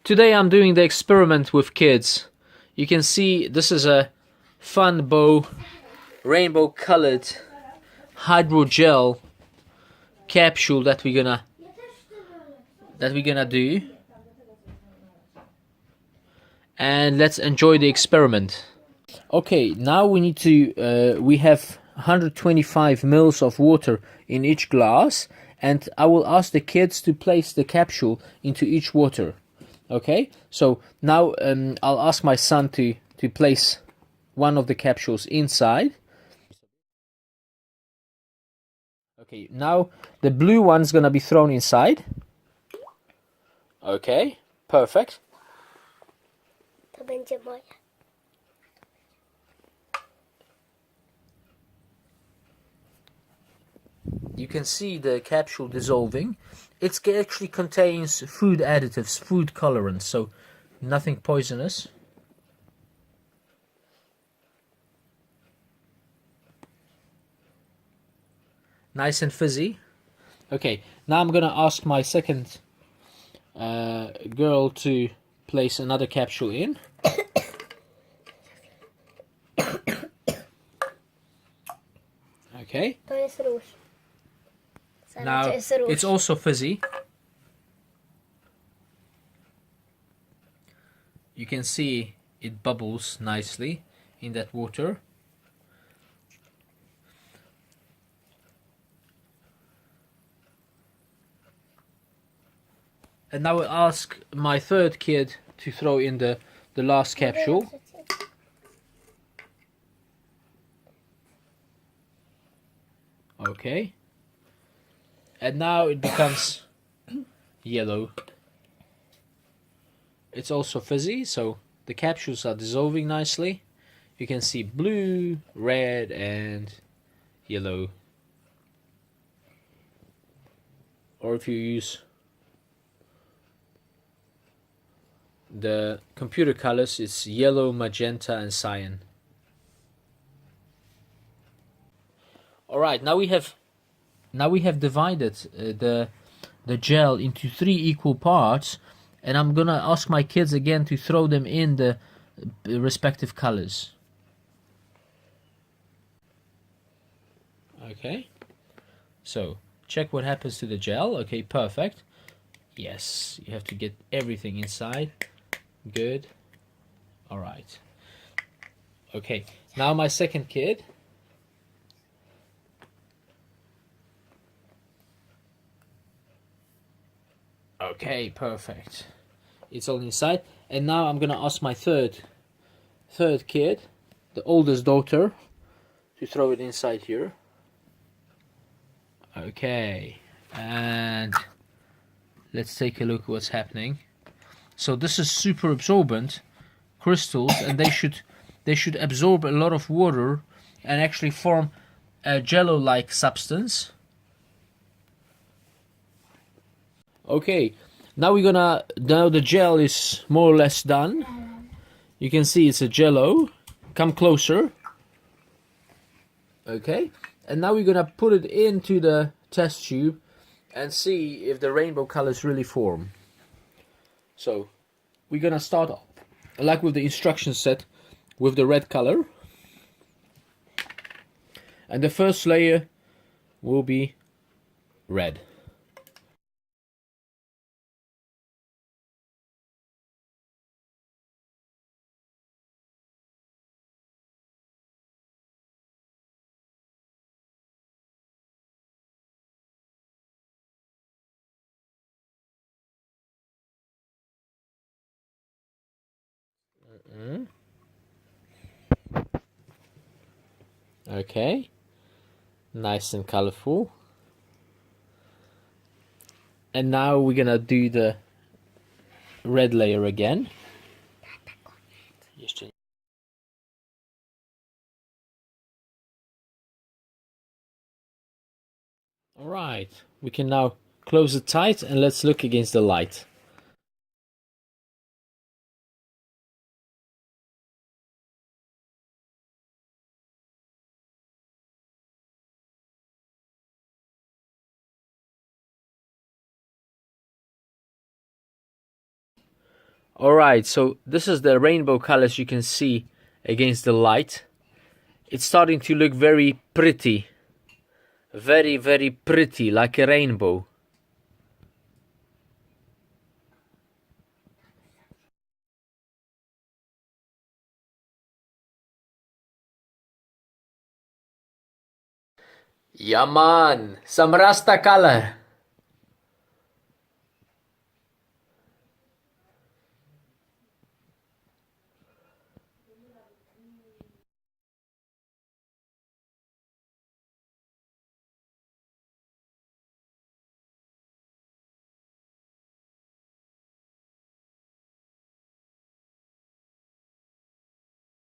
Today I'm doing the experiment with kids. You can see this is a Funbow rainbow colored hydrogel capsule that we're gonna do, and let's enjoy the experiment. Okay, now we need to we have 125 mils of water in each glass, and I will ask the kids to place the capsule into each water. Okay, so now I'll ask my son to place one of the capsules inside. Okay, now the blue one's gonna be thrown inside. Okay, perfect. To będzie moja. You can see the capsule dissolving. It actually contains food additives, food colorants, so nothing poisonous. Nice and fizzy. Okay, now I'm gonna ask my second girl to place another capsule in. Okay. To jest róż. Now to jest róż. it's also fizzy. You can see it bubbles nicely in that water. And now I'll ask my third kid to throw in the last capsule. Okay. And now it becomes yellow. It's also fizzy, so the capsules are dissolving nicely. You can see blue, red, and yellow. Or if you use the computer colors, it's yellow, magenta, and cyan. Alright, now we have divided the gel into 3 equal parts, and I'm gonna ask my kids again to throw them in the respective colors. Okay, so check what happens to the gel. Okay, perfect. Yes, you have to get everything inside. Good. Alright. Okay, now my second kid. Okay, perfect. It's all inside. And now I'm gonna ask my third kid, the oldest daughter, to throw it inside here. Okay, and let's take a look at what's happening. So this is super absorbent crystals, and they should absorb a lot of water and actually form a jello-like substance. Okay, now the gel is more or less done. You can see it's a jello. Come closer. Okay, and now we're gonna put it into the test tube and see if the rainbow colors really form. So we're gonna start off like with the instruction set with the red color, and the first layer will be red. Okay, nice and colorful. And now we're gonna do the red layer again. Alright, we can now close it tight and let's look against the light. Alright, so this is the rainbow colors you can see against the light. It's starting to look very pretty. Very, very pretty, like a rainbow. Yeah man, some Rasta color.